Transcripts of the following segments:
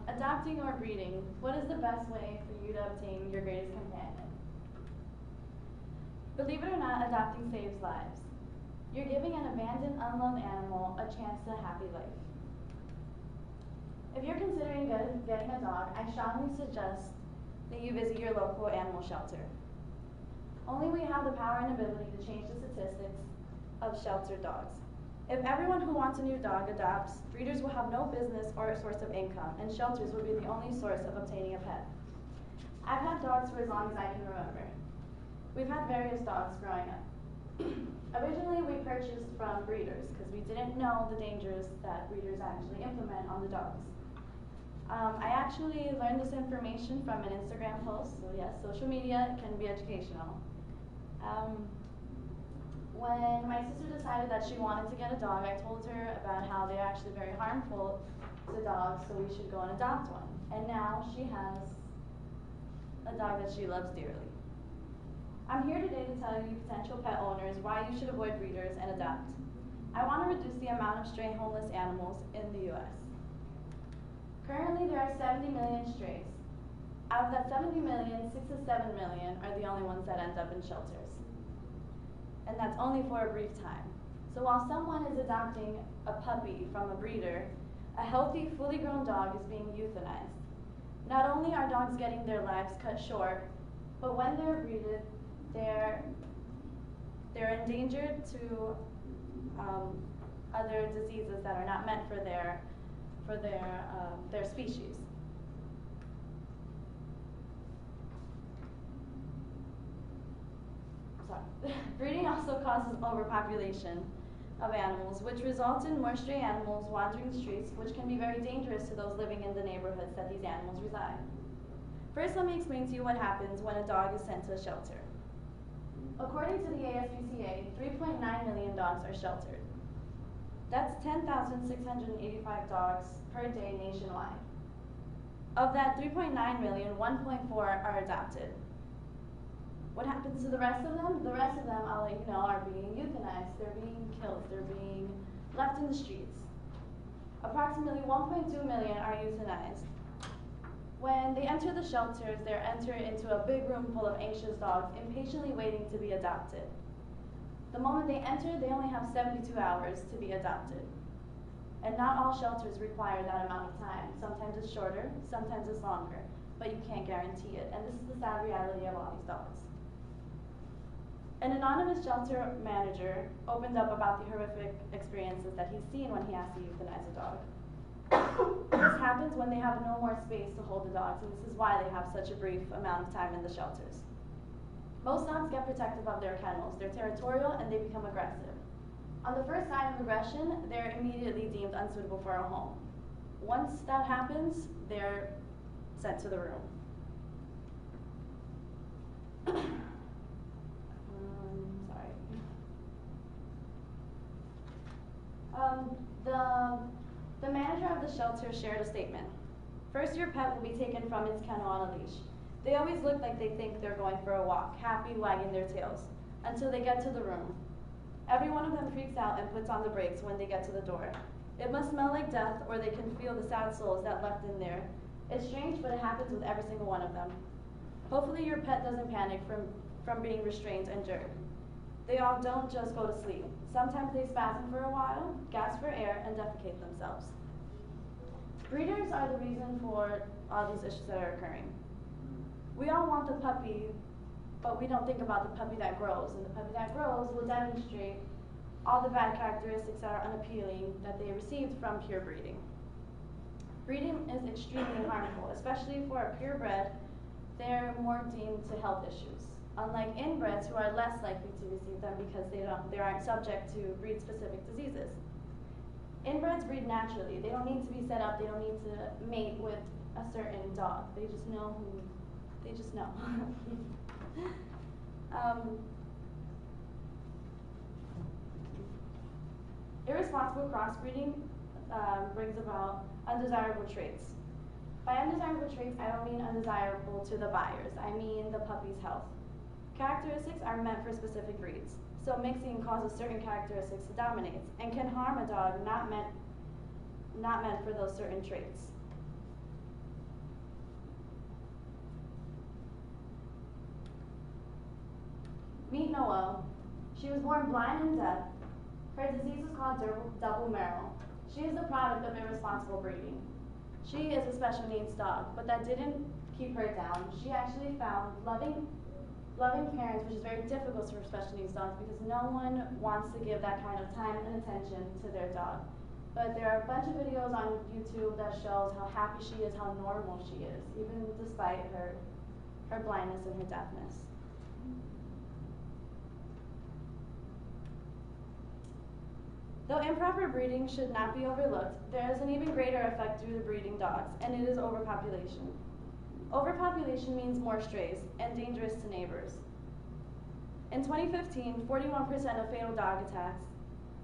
Adopting or breeding, what is the best way for you to obtain your greatest companion? Believe it or not, adopting saves lives. You're giving an abandoned, unloved animal a chance to a happy life. If you're considering getting a dog, I strongly suggest that you visit your local animal shelter. Only we have the power and ability to change the statistics of sheltered dogs. If everyone who wants a new dog adopts, breeders will have no business or source of income, and shelters will be the only source of obtaining a pet. I've had dogs for as long as I can remember. We've had various dogs growing up. Originally, we purchased from breeders because we didn't know the dangers that breeders actually implement on the dogs. I actually learned this information from an Instagram post, so yes, social media can be educational. When my sister decided that she wanted to get a dog, I told her about how they're actually very harmful to dogs, so we should go and adopt one. And now she has a dog that she loves dearly. I'm here today to tell you potential pet owners why you should avoid breeders and adopt. I want to reduce the amount of stray homeless animals in the US. Currently, there are 70 million strays. Out of that 70 million, 6 to 7 million are the only ones that end up in shelters. And that's only for a brief time. So while someone is adopting a puppy from a breeder, a healthy, fully grown dog is being euthanized. Not only are dogs getting their lives cut short, but when they're breeded, they're endangered to other diseases that are not meant for their species. Sorry. Breeding also causes overpopulation of animals, which results in more stray animals wandering the streets, which can be very dangerous to those living in the neighborhoods that these animals reside. First, let me explain to you what happens when a dog is sent to a shelter. According to the ASPCA, 3.9 million dogs are sheltered. That's 10,685 dogs per day nationwide. Of that 3.9 million, 1.4 are adopted. What happens to the rest of them? The rest of them, I'll let you know, are being euthanized. They're being killed. They're being left in the streets. Approximately 1.2 million are euthanized. When they enter the shelters, they're entered into a big room full of anxious dogs, impatiently waiting to be adopted. The moment they enter, they only have 72 hours to be adopted. And not all shelters require that amount of time. Sometimes it's shorter, sometimes it's longer, but you can't guarantee it. And this is the sad reality of all these dogs. An anonymous shelter manager opened up about the horrific experiences that he's seen when he has to euthanize a dog. This happens when they have no more space to hold the dogs, and this is why they have such a brief amount of time in the shelters. Most dogs get protective of their kennels. They're territorial and they become aggressive. On the first sign of aggression, they're immediately deemed unsuitable for a home. Once that happens, they're sent to the room. The manager of the shelter shared a statement. First, your pet will be taken from its kennel on a leash. They always look like they think they're going for a walk, happy, wagging their tails, until they get to the room. Every one of them freaks out and puts on the brakes when they get to the door. It must smell like death, or they can feel the sad souls that left in there. It's strange, but it happens with every single one of them. Hopefully your pet doesn't panic from being restrained and jerked. They all don't just go to sleep. Sometimes they spasm for a while, gasp for air, and defecate themselves. Breeders are the reason for all these issues that are occurring. We all want the puppy, but we don't think about the puppy that grows, and the puppy that grows will demonstrate all the bad characteristics that are unappealing that they received from pure breeding. Breeding is extremely harmful, especially for a purebred. They're more deemed to health issues, unlike inbreds who are less likely to receive them because they aren't subject to breed-specific diseases. Inbreds breed naturally. They don't need to be set up. They don't need to mate with a certain dog. They just know who. They just know. Irresponsible crossbreeding brings about undesirable traits. By undesirable traits, I don't mean undesirable to the buyers. I mean the puppy's health. Characteristics are meant for specific breeds, so mixing causes certain characteristics to dominate and can harm a dog not meant for those certain traits. Meet Noelle. She was born blind and deaf. Her disease is called double merrill. She is the product of irresponsible breeding. She is a special needs dog, but that didn't keep her down. She actually found loving parents, which is very difficult for special needs dogs because no one wants to give that kind of time and attention to their dog. But there are a bunch of videos on YouTube that shows how happy she is, how normal she is, even despite her blindness and her deafness. Though improper breeding should not be overlooked, there is an even greater effect due to breeding dogs, and it is overpopulation. Overpopulation means more strays and dangerous to neighbors. In 2015, 41% of fatal dog attacks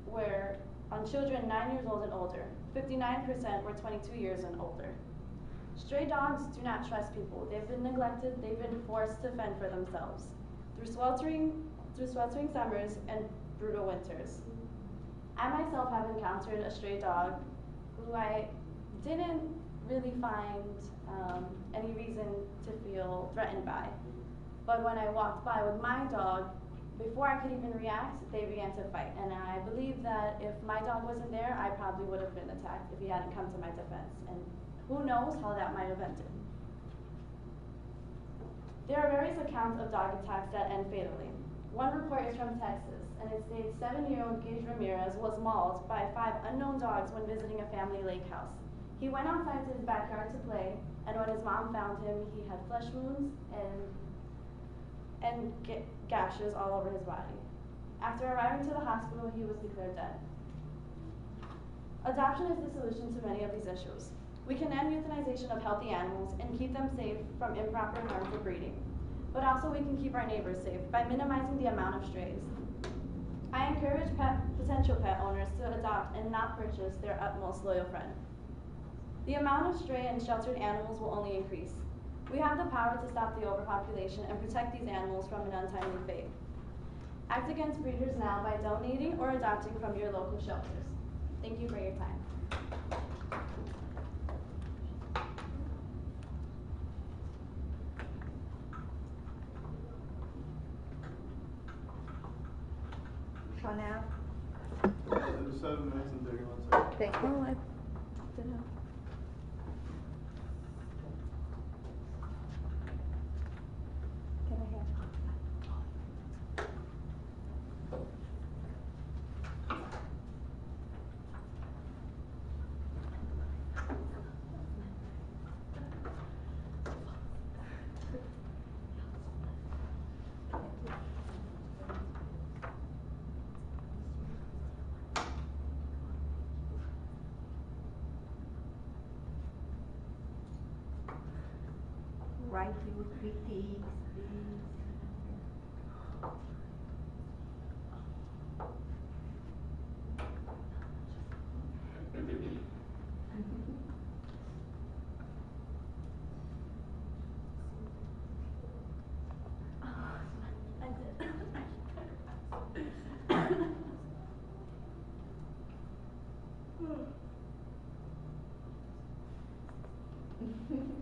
were on children 9 years old and older. 59% were 22 years and older. Stray dogs do not trust people. They've been neglected, they've been forced to fend for themselves through sweltering summers and brutal winters. I myself have encountered a stray dog who I didn't really find any reason to feel threatened by. But when I walked by with my dog, before I could even react, they began to fight. And I believe that if my dog wasn't there, I probably would have been attacked if he hadn't come to my defense. And who knows how that might have ended. There are various accounts of dog attacks that end fatally. One report is from Texas, and it states 7-year-old Gage Ramirez was mauled by 5 unknown dogs when visiting a family lake house. He went outside to his backyard to play, and when his mom found him, he had flesh wounds and gashes all over his body. After arriving to the hospital, he was declared dead. Adoption is the solution to many of these issues. We can end euthanization of healthy animals and keep them safe from improper and harmful breeding. But also we can keep our neighbors safe by minimizing the amount of strays. I encourage potential pet owners to adopt and not purchase their utmost loyal friend. The amount of stray and sheltered animals will only increase. We have the power to stop the overpopulation and protect these animals from an untimely fate. Act against breeders now by donating or adopting from your local shelters. Thank you for your time. Now. It was 7 minutes and 31 seconds. Thank you. Oh, I didn't know. Can I have? Right, you repeat, please. I did.